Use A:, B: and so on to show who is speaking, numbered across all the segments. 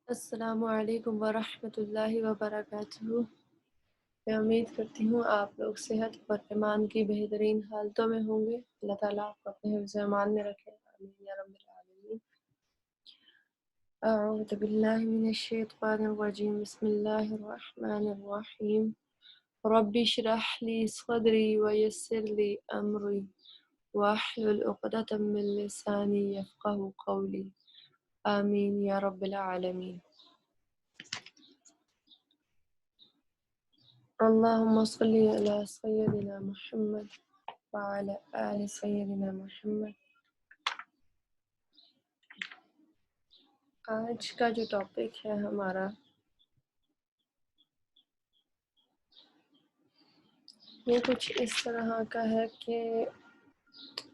A: السلام علیکم ورحمۃ اللہ وبرکاتہ۔ میں امید کرتی ہوں آپ لوگ صحت اور ایمان کی بہترین حالتوں میں ہوں گے۔ اللہ تعالیٰ آپ کو اپنے حفظ امان میں رکھے، آمین یا رب العالمین۔ اعوذ باللہ من الشیطان الرجیم، بسم اللہ الرحمن الرحیم۔ رب اشرح لی صدری ویسر لی امری واحلل عقدۃ من لسانی یفقہوا قولی، آمین یا رب العالمین۔ اللهم صل على سيدنا محمد وعلى آل سيدنا محمد۔ آج کا جو ٹاپک ہے ہمارا، یہ کچھ اس طرح کا ہے کہ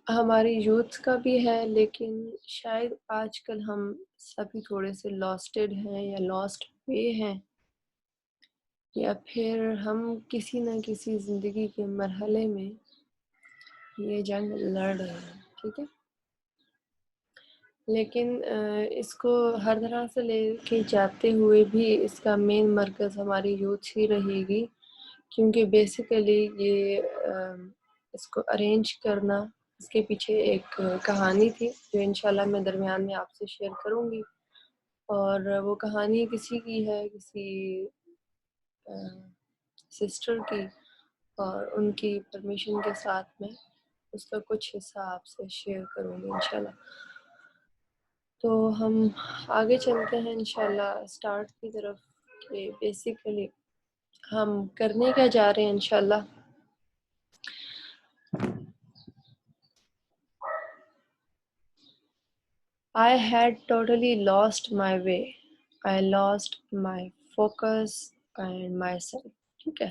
A: ہماری یوتھ کا بھی ہے، لیکن شاید آج کل ہم سبھی تھوڑے سے لاسٹڈ ہیں یا لاسٹ ہوئے ہیں، یا پھر ہم کسی نہ کسی زندگی کے مرحلے میں یہ جنگ لڑ رہے ہیں، ٹھیک ہے۔ لیکن اس کو ہر طرح سے لے کے جاتے ہوئے بھی اس کا مین مرکز ہماری یوتھ ہی رہے گی، کیونکہ بیسیکلی یہ اس کو ارینج کرنا، اس کے پیچھے ایک کہانی تھی جو انشاءاللہ میں درمیان میں آپ سے شیئر کروں گی، اور وہ کہانی کسی کی ہے، کسی سسٹر کی، اور ان کی پرمیشن کے ساتھ میں اس کا کچھ حصہ آپ سے شیئر کروں گی انشاءاللہ۔ تو ہم آگے چلتے ہیں انشاءاللہ اسٹارٹ کی طرف، کہ بیسیکلی ہم کرنے کیا جا رہے ہیں انشاءاللہ۔ I had totally lost my way. I lost my focus and myself. ٹھیک ہے،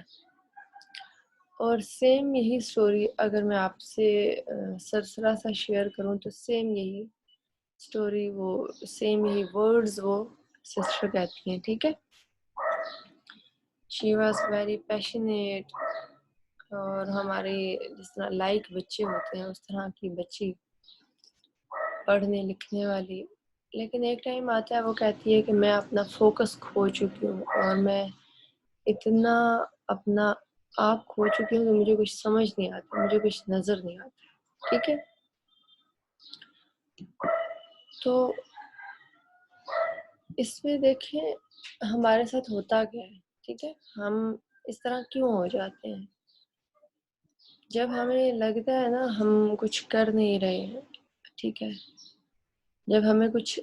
A: اور سیم یہی سٹوری اگر میں آپ سے سرسرا سا شیئر کروں تو سیم یہی سٹوری، وہ سیم یہی ورڈز وہ سسٹر کہتی ہیں، ٹھیک ہے۔ شی واز ویری پیشنیٹ، اور ہمارے جس طرح لائک بچے ہوتے ہیں اس طرح کی بچی، پڑھنے لکھنے والی، لیکن ایک ٹائم آتا ہے وہ کہتی ہے کہ میں اپنا فوکس کھو چکی ہوں، اور میں اتنا اپنا آپ کھو چکی ہوں کہ مجھے کچھ سمجھ نہیں آتا، مجھے کچھ نظر نہیں آتا، ٹھیک ہے۔ تو اس میں دیکھیں ہمارے ساتھ ہوتا کیا ہے، ٹھیک ہے، ہم اس طرح کیوں ہو جاتے ہیں؟ جب ہمیں لگتا ہے نا ہم کچھ کر نہیں رہے ہیں، ٹھیک ہے، جب ہمیں کچھ،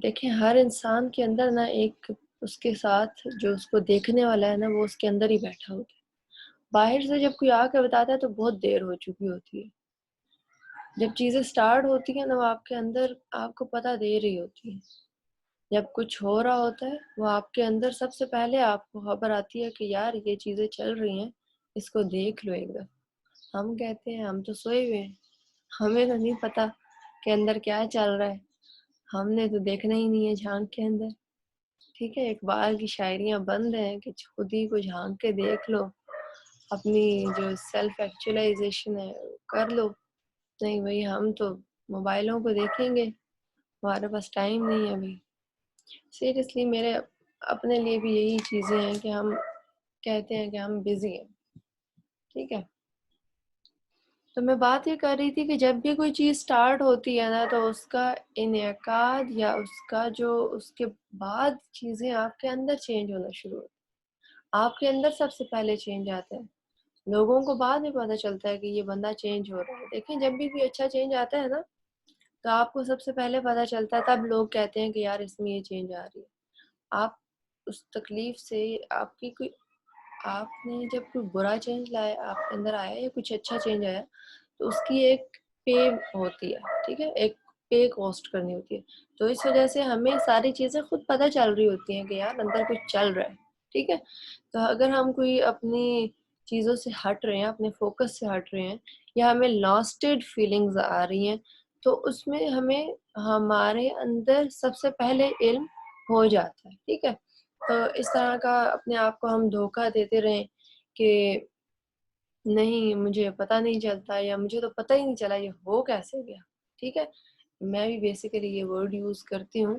A: دیکھیں ہر انسان کے اندر نا ایک اس کے ساتھ جو اس کو دیکھنے والا ہے نا وہ اس کے اندر ہی بیٹھا ہوتا ہے، باہر سے جب کوئی آ کے بتاتا ہے تو بہت دیر ہو چکی ہوتی ہے، جب چیزیں سٹارٹ ہوتی ہیں نا وہ آپ کے اندر آپ کو پتہ دے رہی ہوتی ہے، جب کچھ ہو رہا ہوتا ہے وہ آپ کے اندر سب سے پہلے آپ کو خبر آتی ہے کہ یار یہ چیزیں چل رہی ہیں، اس کو دیکھ لو ایک دفعہ۔ ہم کہتے ہیں ہم تو سوئے ہوئے ہیں، ہمیں تو نہیں پتہ کہ اندر کیا چل رہا ہے، ہم نے تو دیکھنا ہی نہیں ہے جھانک کے اندر، ٹھیک ہے۔ اقبال کی شاعریاں بند ہیں کہ خود ہی کو جھانک کے دیکھ لو، اپنی جو سیلف ایکچولائزیشن ہے کر لو۔ نہیں بھائی، ہم تو موبائلوں کو دیکھیں گے، ہمارے پاس ٹائم نہیں ہے بھائی۔ سیریسلی میرے اپنے لیے بھی یہی چیزیں ہیں کہ ہم کہتے ہیں کہ ہم بزی ہیں، ٹھیک ہے۔ تو میں بات یہ کر رہی تھی کہ جب بھی کوئی چیز سٹارٹ ہوتی ہے نا تو اس کا انعقاد یا اس کا جو اس کے بعد چیزیں آپ کے اندر چینج ہونا شروع ہوتی ہیں، آپ کے اندر سب سے پہلے چینج آتا ہے، لوگوں کو بعد میں پتہ چلتا ہے کہ یہ بندہ چینج ہو رہا ہے۔ دیکھیں جب بھی کوئی اچھا چینج آتا ہے نا تو آپ کو سب سے پہلے پتہ چلتا ہے، تب لوگ کہتے ہیں کہ یار اس میں یہ چینج آ رہی ہے۔ آپ اس تکلیف سے آپ کی کوئی، آپ نے جب کوئی برا چینج لایا آپ کے اندر آیا یا کچھ اچھا چینج آیا تو اس کی ایک پے ہوتی ہے، ٹھیک ہے، ایک پے کاسٹ کرنی ہوتی ہے، تو اس وجہ سے ہمیں ساری چیزیں خود پتہ چل رہی ہوتی ہیں کہ یار اندر کچھ چل رہا ہے، ٹھیک ہے۔ تو اگر ہم کوئی اپنی چیزوں سے ہٹ رہے ہیں، اپنے فوکس سے ہٹ رہے ہیں، یا ہمیں لاسٹڈ فیلنگز آ رہی ہیں، تو اس میں ہمیں ہمارے اندر سب سے پہلے علم ہو جاتا ہے، ٹھیک ہے۔ تو اس طرح کا اپنے آپ کو ہم دھوکہ دیتے رہیں کہ نہیں مجھے پتہ نہیں چلتا، یا مجھے تو پتہ ہی نہیں چلا یہ ہو کیسے گیا، ٹھیک ہے۔ میں بھی بیسیکلی یہ ورڈ یوز کرتی ہوں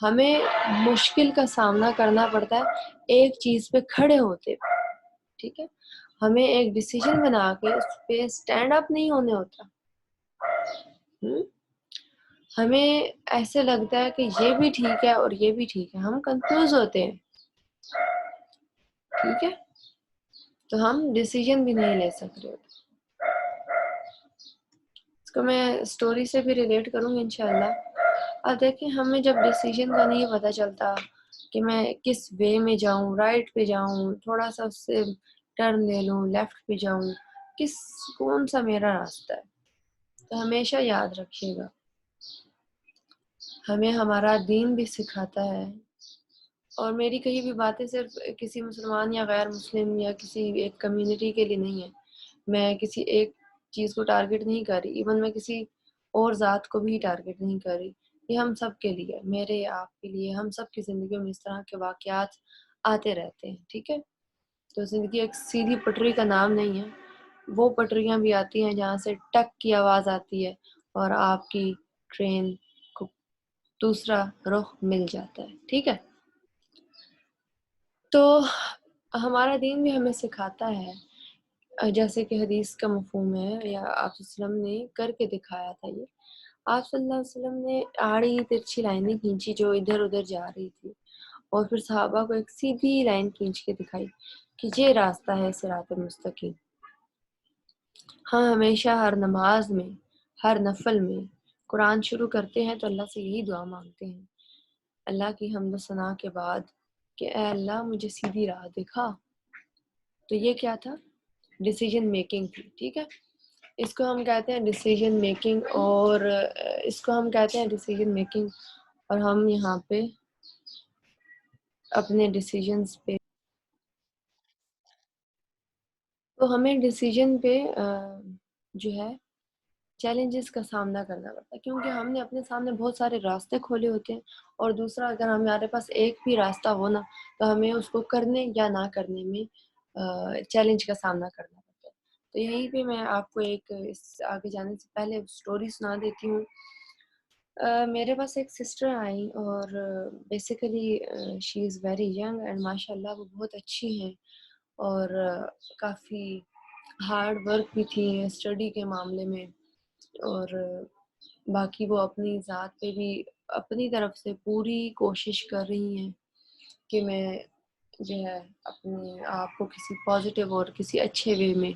A: ہمیں مشکل کا سامنا کرنا پڑتا ہے ایک چیز پہ کھڑے ہوتے، ٹھیک ہے، ہمیں ایک ڈیسیجن بنا کے اس پہ اسٹینڈ اپ نہیں ہونے ہوتا. ہمیں ایسے لگتا ہے کہ یہ بھی ٹھیک ہے اور یہ بھی ٹھیک ہے، ہم کنفیوز ہوتے ہیں، ٹھیک ہے، تو ہم ڈیسیجن بھی نہیں لے سک رہے. اس کو میں اسٹوری سے بھی ریلیٹ کروں گی انشاءاللہ. اب دیکھیں ہمیں جب ڈیسیجن کا نہیں پتہ چلتا کہ میں کس وے میں جاؤں، رائٹ پہ جاؤں، تھوڑا سا اس سے ٹرن لے لوں، لیفٹ پہ جاؤں، کون سا میرا راستہ ہے، تو ہمیشہ یاد رکھیے گا ہمیں ہمارا دین بھی سکھاتا ہے. اور میری کہی بھی باتیں صرف کسی مسلمان یا غیر مسلم یا کسی ایک کمیونٹی کے لیے نہیں ہے. میں کسی ایک چیز کو ٹارگٹ نہیں کر رہی، ایون میں کسی اور ذات کو بھی ٹارگٹ نہیں کر رہی. یہ ہم سب کے لیے، میرے آپ کے لیے، ہم سب کی زندگیوں میں اس طرح کے واقعات آتے رہتے ہیں، ٹھیک ہے. تو زندگی ایک سیدھی پٹری کا نام نہیں ہے، وہ پٹریاں بھی آتی ہیں جہاں سے ٹک کی آواز آتی ہے اور آپ کی ٹرین کو دوسرا رخ مل جاتا ہے، ٹھیک ہے. تو ہمارا دین بھی ہمیں سکھاتا ہے، جیسے کہ حدیث کا مفہوم ہے، یا آپ صلی اللہ علیہ وسلم نے کر کے دکھایا تھا. یہ آپ صلی اللہ علیہ وسلم نے آڑی ترچھی لائنیں کھینچی جو ادھر ادھر جا رہی تھی، اور پھر صحابہ کو ایک سیدھی لائن کھینچ کے دکھائی کہ یہ راستہ ہے صراط مستقیم. ہاں، ہمیشہ ہر نماز میں، ہر نفل میں قرآن شروع کرتے ہیں تو اللہ سے یہی دعا مانگتے ہیں، اللہ کی حمد و ثنا کے بعد، کہ اے اللہ مجھے سیدھی راہ دکھا. تو یہ کیا تھا؟ ڈیسیجن میکنگ تھی، ٹھیک ہے. اس کو ہم کہتے ہیں ڈیسیجن میکنگ، اور ہم یہاں پہ اپنے ڈیسیجنز پہ، تو ہمیں ڈیسیجن پہ جو ہے چیلنجز کا سامنا کرنا پڑتا ہے، کیونکہ ہم نے اپنے سامنے بہت سارے راستے کھولے ہوتے ہیں، اور دوسرا اگر ہمارے پاس ایک بھی راستہ ہو نا تو ہمیں اس کو کرنے یا نہ کرنے میں چیلنج کا سامنا کرنا پڑتا ہے. تو یہیں پہ میں آپ کو ایک اس آگے جانے سے پہلے اسٹوری سنا دیتی ہوں. میرے پاس ایک سسٹر آئیں، اور basically she is very young and ماشاء اللہ وہ بہت اچھی ہیں، اور کافی ہارڈ ورک بھی تھی اسٹڈی کے معاملے میں، اور باقی وہ اپنی ذات پہ بھی اپنی طرف سے پوری کوشش کر رہی ہیں کہ میں جو ہے اپنے آپ کو کسی پازیٹیو اور کسی اچھے وے میں،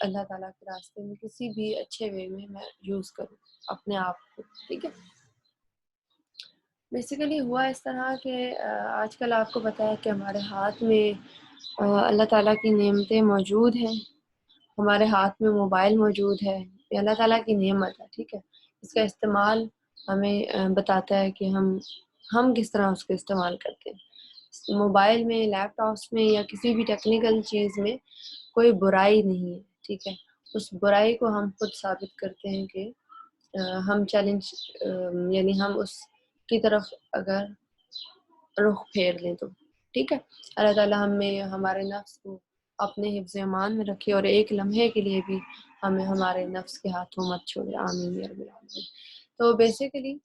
A: اللہ تعالیٰ کے راستے میں کسی بھی اچھے وے میں یوز کروں اپنے آپ کو، ٹھیک ہے. بیسیکلی ہوا اس طرح کہ آج کل آپ کو پتہ ہے کہ ہمارے ہاتھ میں اللہ تعالیٰ کی نعمتیں موجود ہیں، ہمارے ہاتھ میں موبائل موجود ہے، یہ اللہ تعالیٰ کی نعمت ہے، ٹھیک ہے. اس کا استعمال ہمیں بتاتا ہے کہ ہم کس طرح اس کا استعمال کرتے ہیں. موبائل میں، لیپ ٹاپس میں، یا کسی بھی ٹیکنیکل چیز میں کوئی برائی نہیں ہے، ٹھیک ہے. اس برائی کو ہم خود ثابت کرتے ہیں کہ ہم چیلنج، یعنی ہم اس کی طرف اگر رخ پھیر لیں تو، ٹھیک ہے. اللہ تعالیٰ ہمیں ہمارے نفس کو اپنے حفظ امان میں رکھے، اور ایک لمحے کے لیے بھی ہمیں ہمارے نفس کے ہاتھوں مت چھوڑے، آمین یا رب العالمین. تو بیسیکلی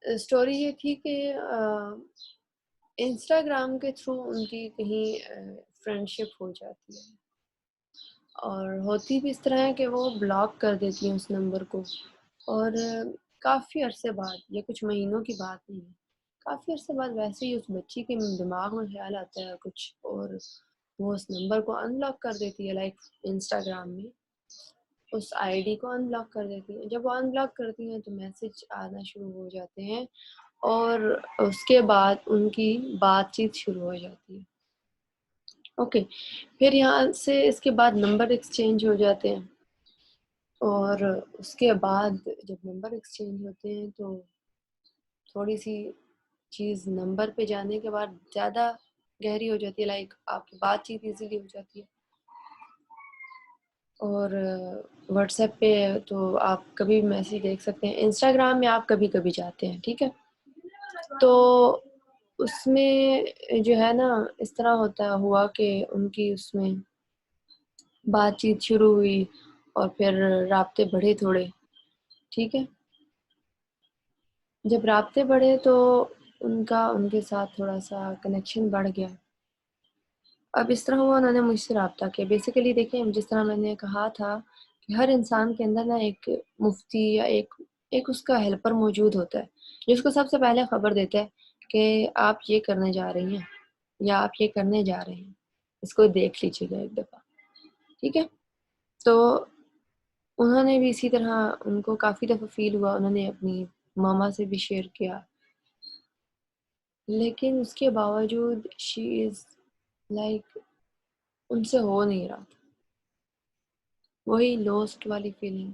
A: اسٹوری یہ تھی کہ انسٹاگرام کے تھرو ان کی کہیں فرینڈشپ ہو جاتی ہے، اور ہوتی بھی اس طرح ہے کہ وہ بلاک کر دیتی ہیں اس نمبر کو، اور کافی عرصے بعد، یہ کچھ مہینوں کی بات نہیں ہے، کافی عرصے بعد ویسے ہی اس بچی کے دماغ میں خیال آتا ہے کچھ، اور وہ اس نمبر کو ان بلاک کر دیتی ہے. لائک انسٹاگرام میں اس آئی ڈی کو ان بلاک کر دیتی ہیں. جب وہ ان بلاک کرتی ہیں تو میسج آنا شروع ہو جاتے ہیں، اور اس کے بعد ان کی بات چیت شروع ہو جاتی ہے. اوکے، پھر یہاں سے اس کے بعد نمبر ایکسچینج ہو جاتے ہیں، اور اس کے بعد جب نمبر ایکسچینج ہوتے ہیں تو تھوڑی سی چیز نمبر پہ جانے کے بعد زیادہ گہری ہو جاتی ہے. لائک آپ کی بات چیت ایزیلی ہو جاتی ہے، اور واٹس ایپ پہ تو آپ کبھی بھی میسیج دیکھ سکتے ہیں، انسٹاگرام میں آپ کبھی کبھی جاتے ہیں، ٹھیک ہے. تو اس میں جو ہے نا اس طرح ہوا کہ ان کی اس میں بات چیت شروع ہوئی، اور پھر رابطے بڑھے تھوڑے، ٹھیک ہے. جب رابطے بڑھے تو ان کے ساتھ تھوڑا سا کنیکشن بڑھ گیا. اب اس طرح ہوا انہوں نے مجھ سے رابطہ کیا. بیسیکلی دیکھیں جس طرح میں نے کہا تھا کہ ہر انسان کے اندر نا ایک مفتی یا ایک اس کا ہیلپر موجود ہوتا ہے جس کو سب سے پہلے خبر دیتا ہے کہ آپ یہ کرنے جا رہی ہیں یا آپ یہ کرنے جا رہے ہیں, اس کو دیکھ لیجیے گا ایک دفعہ. ٹھیک ہے, تو انہوں نے بھی اسی طرح, ان کو کافی دفعہ فیل ہوا, انہوں نے اپنی ماما سے بھی شیئر کیا, لیکن اس کے باوجود شی از لائک ان سے ہو نہیں رہا تھا. وہی لاسٹ والی فیلنگ,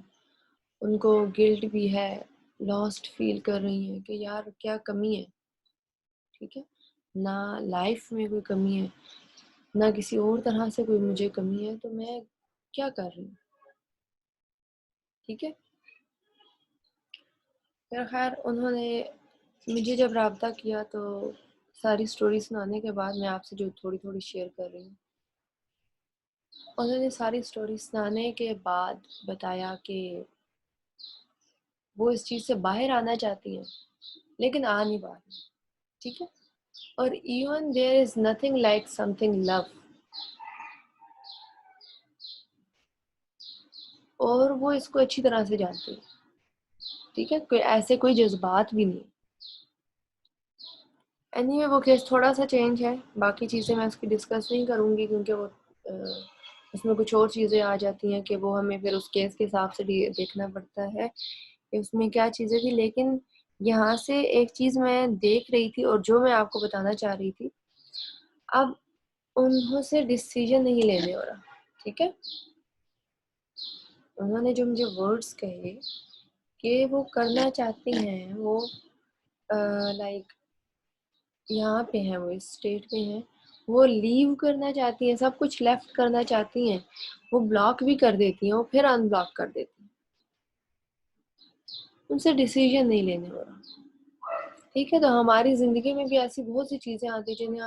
A: ان کو گلٹ بھی ہے, لاسٹ فیل کر رہی ہیں کہ یار کیا کمی ہے. ٹھیک ہے, نہ لائف میں کوئی کمی ہے, نہ کسی اور طرح سے کوئی مجھے کمی ہے, تو میں کیا کر رہی ہوں. ٹھیک ہے, پھر خیر انہوں نے مجھے جب رابطہ کیا تو ساری سٹوری سنانے کے بعد میں آپ سے جو تھوڑی تھوڑی شیئر کر رہی ہوں, انہوں نے ساری سٹوری سنانے کے بعد بتایا کہ وہ اس چیز سے باہر آنا چاہتی ہیں لیکن آ نہیں پا رہی. ٹھیک ہے, اور even there is nothing like something love, اور وہ اس کو اچھی طرح سے جانتی ہے. ٹھیک ہے, ایسے کوئی جذبات بھی نہیں. اینی وے وہ کیس تھوڑا سا چینج ہے, باقی چیزیں میں اس کی ڈسکس نہیں کروں گی کیونکہ وہ اس میں کچھ اور چیزیں آ جاتی ہیں کہ وہ ہمیں پھر اس کیس کے حساب سے دیکھنا پڑتا ہے کہ اس میں کیا چیزیں تھی. لیکن یہاں سے ایک چیز میں دیکھ رہی تھی اور جو میں آپ کو بتانا چاہ رہی تھی, اب انہوں سے ڈیسیژن نہیں لینے ہو رہا. ٹھیک ہے, انہوں نے جو مجھے ورڈز کہے کہ وہ کرنا چاہتی ہیں, وہ لائک یہاں پہ ہیں, وہ اس اسٹیٹ پہ ہیں, وہ لیو کرنا چاہتی ہیں, سب کچھ لیفٹ کرنا چاہتی ہیں, وہ بلاک بھی کر دیتی ہیں, وہ پھر ان بلاک کر دیتی ہیں, ان سے ڈیسیژن نہیں لینے ہو رہا. ٹھیک ہے, تو ہماری زندگی میں بھی ایسی بہت سی چیزیں آتی ہیں جنہیں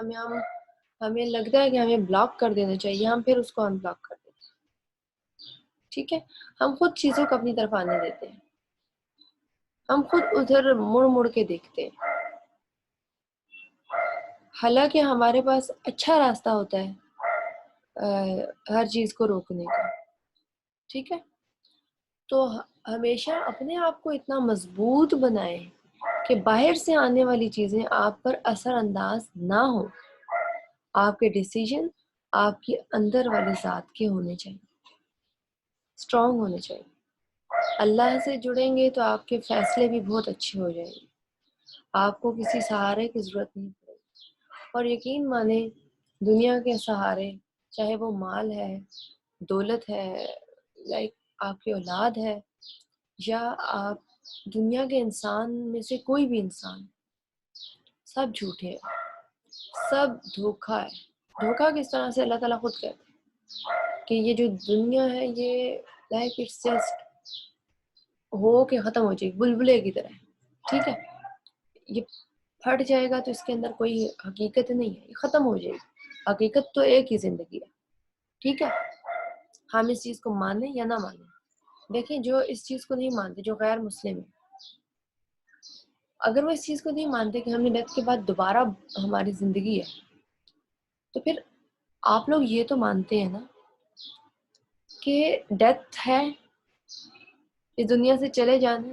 A: ہمیں لگتا ہے کہ ہمیں بلاک کر دینا چاہیے, ہم پھر اس کو ان بلاک کر دیتے ہیں. ٹھیک ہے, ہم خود چیزوں کو اپنی طرف آنے دیتے ہیں, ہم خود ادھر مڑ مڑ کے دیکھتے ہیں, حالانکہ ہمارے پاس اچھا راستہ ہوتا ہے ہر چیز کو روکنے کا. ٹھیک ہے, تو ہمیشہ اپنے آپ کو اتنا مضبوط بنائیں کہ باہر سے آنے والی چیزیں آپ پر اثر انداز نہ ہو. آپ کے ڈیسیژن آپ کے اندر والی ذات کے ہونے چاہیے, اسٹرانگ ہونے چاہیے. اللہ سے جڑیں گے تو آپ کے فیصلے بھی بہت اچھے ہو جائیں گے, آپ کو کسی سہارے کی ضرورت نہیں پڑے گی. اور یقین مانیں, دنیا کے سہارے, چاہے وہ مال ہے, دولت ہے, لائک آپ کی اولاد ہے, یا آپ دنیا کے انسان میں سے کوئی بھی انسان, سب جھوٹے ہیں, سب دھوکا ہے. دھوکا کس طرح سے, اللہ تعالیٰ خود کہتے ہیں کہ یہ جو دنیا ہے یہ لائک اٹس جسٹ ہو کے ختم ہو جائے گی, بلبلے کی طرح. ٹھیک ہے, یہ پھٹ جائے گا تو اس کے اندر کوئی حقیقت نہیں ہے, یہ ختم ہو جائے گی. حقیقت تو ایک ہی زندگی ہے. ٹھیک ہے, ہم اس چیز کو مانیں یا نہ مانیں. دیکھیں, جو اس چیز کو نہیں مانتے, جو غیر مسلم ہے, اگر وہ اس چیز کو نہیں مانتے کہ ہمیں ڈیتھ کے بعد دوبارہ ہماری زندگی ہے, تو پھر آپ لوگ یہ تو مانتے ہیں نا کہ ڈیتھ ہے, اس دنیا سے چلے جانا,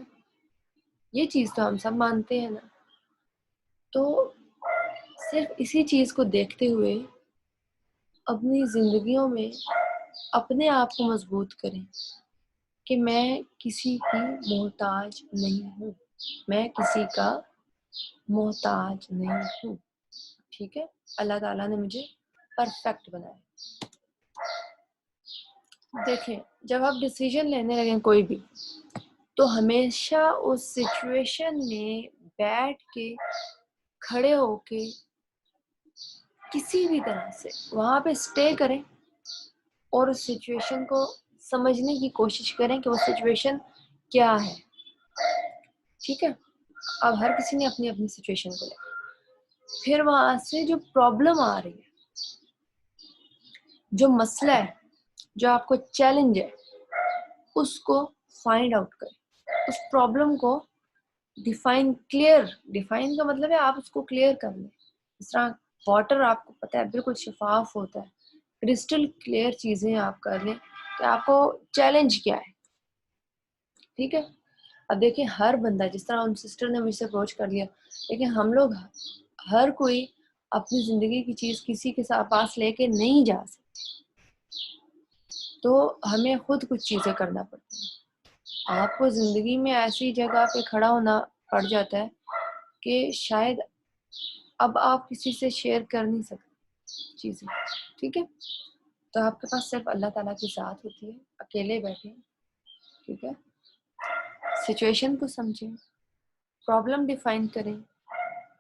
A: یہ چیز تو ہم سب مانتے ہیں نا. تو صرف اسی چیز کو دیکھتے ہوئے اپنی زندگیوں میں اپنے آپ کو مضبوط کریں کہ میں کسی کی محتاج نہیں ہوں, میں کسی کا محتاج نہیں ہوں. ٹھیک ہے, اللہ تعالیٰ نے مجھے پرفیکٹ بنایا. دیکھیں, جب آپ ڈیسیژن لینے لگیں کوئی بھی, تو ہمیشہ اس سچویشن میں بیٹھ کے, کھڑے ہو کے, کسی بھی طرح سے وہاں پہ اسٹے کریں اور اس سچویشن کو سمجھنے کی کوشش کریں کہ وہ سچویشن کیا ہے. ٹھیک ہے, اب ہر کسی نے اپنی اپنی سچویشن کو لے, پھر وہاں سے جو پرابلم آ رہی ہے, جو مسئلہ ہے, جو آپ کو چیلنج ہے, اس کو فائنڈ آؤٹ کریں, اس پرابلم کو ڈیفائن کا مطلب ہے آپ اس کو کلیئر کر لیں. اس طرح واٹر آپ کو پتہ ہے بالکل شفاف ہوتا ہے, کرسٹل کلیئر چیزیں آپ کر لیں کہ آپ کو چیلنج کیا ہے. ٹھیک ہے, اب دیکھیں ہر بندہ, جس طرح ان سسٹر نے مجھ سے اپروچ کر لیا, لیکن ہم لوگ ہر کوئی اپنی زندگی کی چیز کسی کے ساتھ پاس لے کے نہیں جا سکتے, تو ہمیں خود کچھ چیزیں کرنا پڑتی ہیں. آپ کو زندگی میں ایسی جگہ پہ کھڑا ہونا پڑ جاتا ہے کہ شاید اب آپ کسی سے شیئر کر نہیں سکتے چیزیں. ٹھیک ہے, تو آپ کے پاس صرف اللہ تعالیٰ کی ذات ہوتی ہے, اکیلے بیٹھے. ٹھیک ہے, سچویشن کو سمجھیں, پرابلم ڈیفائن کریں,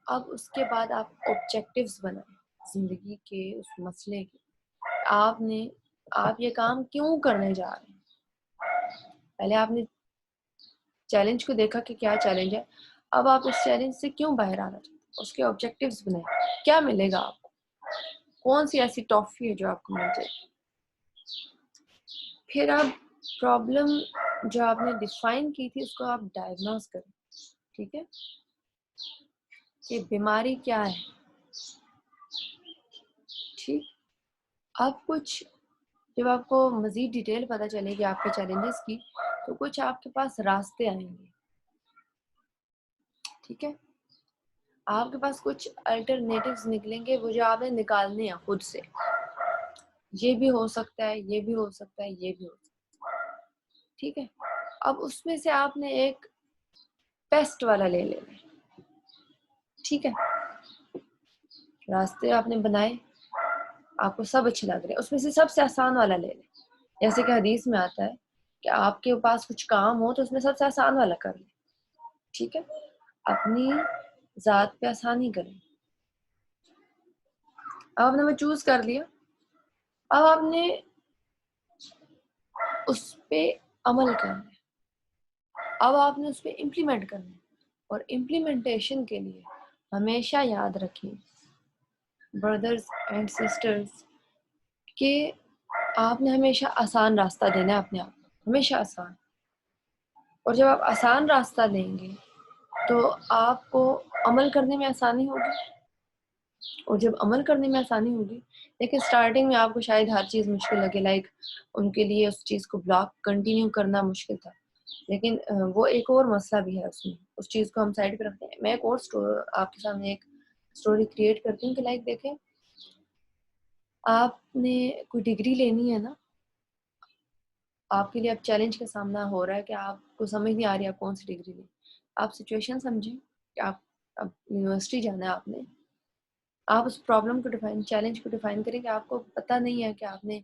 A: اب اس کے بعد آپ آبجیکٹیوز بنائیں زندگی کے اس مسئلے کے. آپ یہ کام کیوں کرنے جا رہے ہیں. پہلے آپ نے چیلنج کو دیکھا کہ کیا چیلنج ہے, اب آپ اس چیلنج سے کیوں باہر آنا چاہتے ہیں, اس کے آبجیکٹیوز بنائیں. کیا ملے گا آپ کو, کون سی ایسی ٹافی ہے جو آپ کو مل جائے. پھر آپ پرابلم جو آپ نے ڈیفائن کی تھی اس کو آپ ڈائگنوز کریں. ٹھیک ہے, کہ بیماری کیا ہے. ٹھیک, اب کچھ جب آپ کو مزید ڈیٹیل پتہ چلے گی آپ کے چیلنجز کی, تو کچھ آپ کے پاس راستے آئیں گے. ٹھیک ہے, آپ کے پاس کچھ الٹرنیٹیوز نکلیں گے, وہ جو آپ نے نکالنے ہیں خود سے. یہ بھی ہو سکتا ہے, یہ بھی ہو سکتا ہے, یہ بھی ہو سکتا ہے. ٹھیک ہے, اب اس میں سے آپ نے ایک بیسٹ والا لے لینا. ٹھیک ہے, راستے آپ نے بنائے, آپ کو سب اچھے لگ رہے ہیں, اس میں سے سب سے آسان والا لے لیں. جیسے کہ حدیث میں آتا ہے کہ آپ کے پاس کچھ کام ہو تو اس میں سب سے آسان والا کر لیں. ٹھیک ہے, اپنی ذات پہ آسانی کریں. اب آپ نے وہ چوز کر لیا, اب آپ نے اس پہ عمل کرنا ہے, اب آپ نے اس پہ امپلیمنٹ کرنا ہے. اور امپلیمنٹیشن کے لیے ہمیشہ یاد رکھیں بردرز اینڈ سسٹرز کہ آپ نے ہمیشہ آسان راستہ دینا ہے اپنے آپ کو, ہمیشہ آسان. اور جب آپ آسان راستہ لیں گے تو آپ کو عمل کرنے میں آسانی ہوگی, اور جب عمل کرنے میں آسانی ہوگی, لیکن سٹارٹنگ میں آپ کو شاید ہر چیز مشکل لگے, لائک ان کے لیے اس چیز کو بلاک کنٹینیو کرنا مشکل تھا. لیکن وہ ایک اور مسئلہ بھی ہے اس میں, اس چیز کو ہم سائڈ پہ رکھتے ہیں. میں ایک اور آپ کے سامنے ایک اسٹوری کریٹ کرتی ہوں کہ لائک دیکھیں, آپ نے کوئی ڈگری لینی ہے نا, آپ کے لیے اب چیلنج کا سامنا ہو رہا ہے کہ آپ کو سمجھ نہیں آ رہی آپ کون سی ڈگری لیں. آپ سچویشن سمجھیں کہ آپ اب یونیورسٹی جانا ہے, آپ اس پرابلم کو چیلنج کو ڈیفائن کریں کہ آپ کو پتہ نہیں ہے کہ آپ نے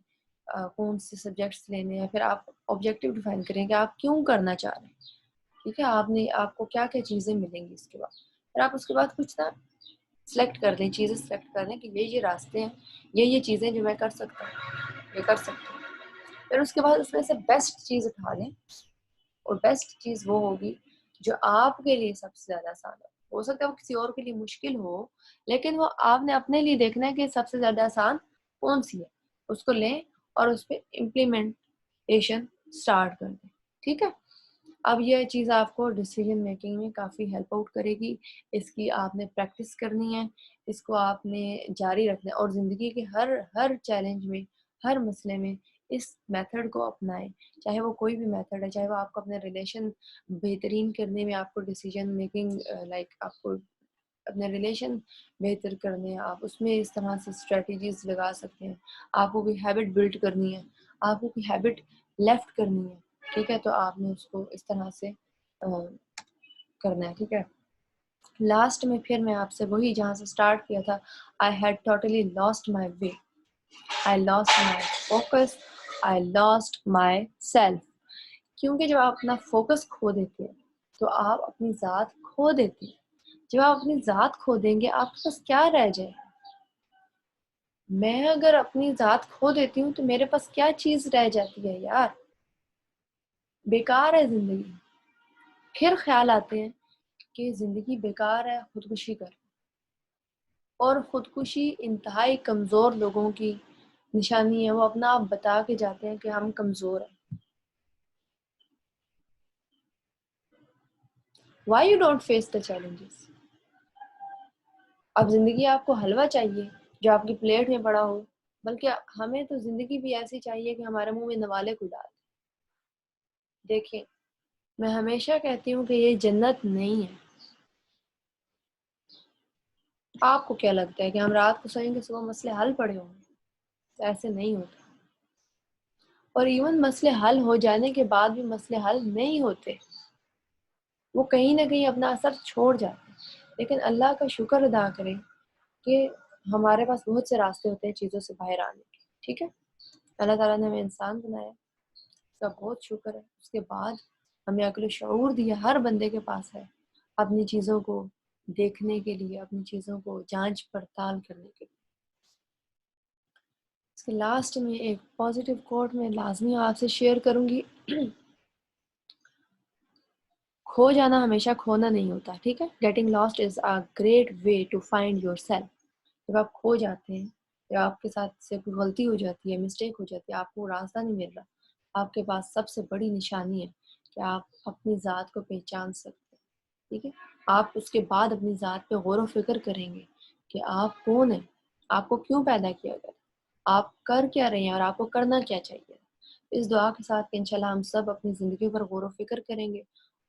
A: کون سے سبجیکٹس لینے ہیں. پھر آپ آبجیکٹیو ڈیفائن کریں کہ آپ کیوں کرنا چاہ رہے ہیں. ٹھیک ہے, آپ کو کیا کیا چیزیں ملیں گی اس کے بعد. پھر آپ اس کے بعد کچھ نا سلیکٹ کر لیں, چیزیں سلیکٹ کر لیں کہ یہ راستے ہیں, یہ چیزیں جو میں کر سکتا ہوں, یہ کر سکتا ہوں. پھر اس کے بعد اس میں سے بیسٹ چیز اٹھا لیں, اور بیسٹ چیز وہ ہوگی جو آپ کے لیے سب سے زیادہ آسان ہو سکتا ہے وہ کسی اور کے لیے مشکل ہو, لیکن وہ آپ نے اپنے لیے دیکھنا ہے کہ سب سے زیادہ آسان کون سی ہے, اس کو لیں اور اس پہ امپلیمنٹیشن سٹارٹ کر دیں. ٹھیک ہے, اب یہ چیز آپ کو ڈیسیجن میکنگ میں کافی ہیلپ آؤٹ کرے گی. اس کی آپ نے پریکٹس کرنی ہے, اس کو آپ نے جاری رکھنا ہے, اور زندگی کے ہر چیلنج میں, ہر مسئلے میں اس میتھڈ کو اپنائیں. چاہے وہ کوئی بھی میتھڈ ہے, چاہے وہ آپ کو اپنے ریلیشن بہترین کرنے میں آپ کو ڈیسیجن میکنگ لائک آپ کو اپنے ریلیشن بہتر کرنے ہیں, آپ اس میں اس طرح سے اسٹریٹجیز لگا سکتے ہیں. آپ کو کوئی ہیبٹ بلڈ کرنی ہے, آپ کو کوئی ہیبٹ لیفٹ کرنی ہے, ٹھیک ہے, تو آپ نے اس کو اس طرح سے کرنا ہے. ٹھیک ہے, لاسٹ میں پھر میں آپ سے وہی جہاں سے سٹارٹ کیا تھا, I had totally lost my way, I lost my focus, I lost myself. کیونکہ جب آپ اپنا فوکس کھو دیتے ہیں تو آپ اپنی ذات کھو دیتے ہیں. جب آپ اپنی ذات کھو دیں گے آپ کے پاس کیا رہ جائے. میں اگر اپنی ذات کھو دیتی ہوں تو میرے پاس کیا چیز رہ جاتی ہے یار, بیکار ہے زندگی. پھر خیال آتے ہیں کہ زندگی بیکار ہے, خودکشی کر. اور خودکشی انتہائی کمزور لوگوں کی نشانی ہے, وہ اپنا آپ بتا کے جاتے ہیں کہ ہم کمزور ہیں. Why you don't face the challenges? اب زندگی آپ کو حلوہ چاہیے جو آپ کی پلیٹ میں پڑا ہو، بلکہ ہمیں تو زندگی بھی ایسی چاہیے کہ ہمارے منہ میں نوالے کو ڈال دے۔ دیکھیں، میں ہمیشہ کہتی ہوں کہ یہ جنت نہیں ہے۔ آپ کو کیا لگتا ہے کہ ہم رات کو سوئیں گے صبح مسئلے حل پڑے ہوں گے؟ تو ایسے نہیں ہوتا۔ اور ایون مسئلے حل ہو جانے کے بعد بھی مسئلے حل نہیں ہوتے، وہ کہیں نہ کہیں اپنا اثر چھوڑ جاتے ہیں۔ لیکن اللہ کا شکر ادا کریں کہ ہمارے پاس بہت سے راستے ہوتے ہیں چیزوں سے باہر آنے کے، ٹھیک ہے؟ اللہ تعالیٰ نے ہمیں انسان بنایا، اس کا بہت شکر ہے۔ اس کے بعد ہمیں عقل و شعور دیا، ہر بندے کے پاس ہے اپنی چیزوں کو دیکھنے کے لیے، اپنی چیزوں کو جانچ پڑتال کرنے کے لیے۔ اس کے لاسٹ میں ایک پازیٹیو کوٹ میں لازمی آپ سے شیئر کروں گی۔ کھو جانا ہمیشہ کھونا نہیں ہوتا، ٹھیک ہے؟ Getting lost is a great way to find yourself. جب آپ کھو جاتے ہیں یا آپ کے ساتھ سے کوئی غلطی ہو جاتی ہے، مسٹیک ہو جاتی ہے، آپ کو راستہ نہیں مل رہا، آپ کے پاس سب سے بڑی نشانی ہے کہ آپ اپنی ذات کو پہچان سکتے ہیں، ٹھیک ہے؟ آپ اس کے بعد اپنی ذات پہ غور و فکر کریں گے کہ آپ کون ہیں، آپ کو کیوں پیدا کیا گیا، آپ کر کیا رہے ہیں اور آپ کو کرنا کیا چاہیے۔ اس دعا کے ساتھ کہ انشاءاللہ ہم سب اپنی زندگی پر غور و فکر کریں گے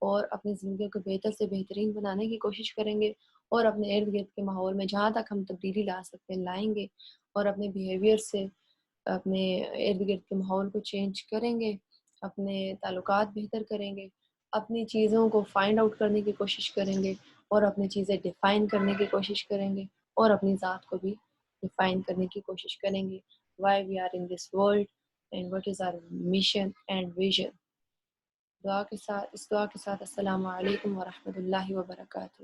A: اور اپنی زندگی کو بہتر سے بہترین بنانے کی کوشش کریں گے، اور اپنے ارد گرد کے ماحول میں جہاں تک ہم تبدیلی لا سکتے ہیں لائیں گے، اور اپنے بیہیویئر سے اپنے ارد گرد کے ماحول کو چینج کریں گے، اپنے تعلقات بہتر کریں گے، اپنی چیزوں کو فائنڈ آؤٹ کرنے کی کوشش کریں گے، اور اپنی چیزیں ڈیفائن کرنے کی کوشش کریں گے، اور اپنی ذات کو بھی ڈیفائن کرنے کی کوشش کریں گے۔ Why we are in this world and what is our mission and vision۔ اس دعا کے ساتھ السلام علیکم ورحمۃ اللہ وبرکاتہ۔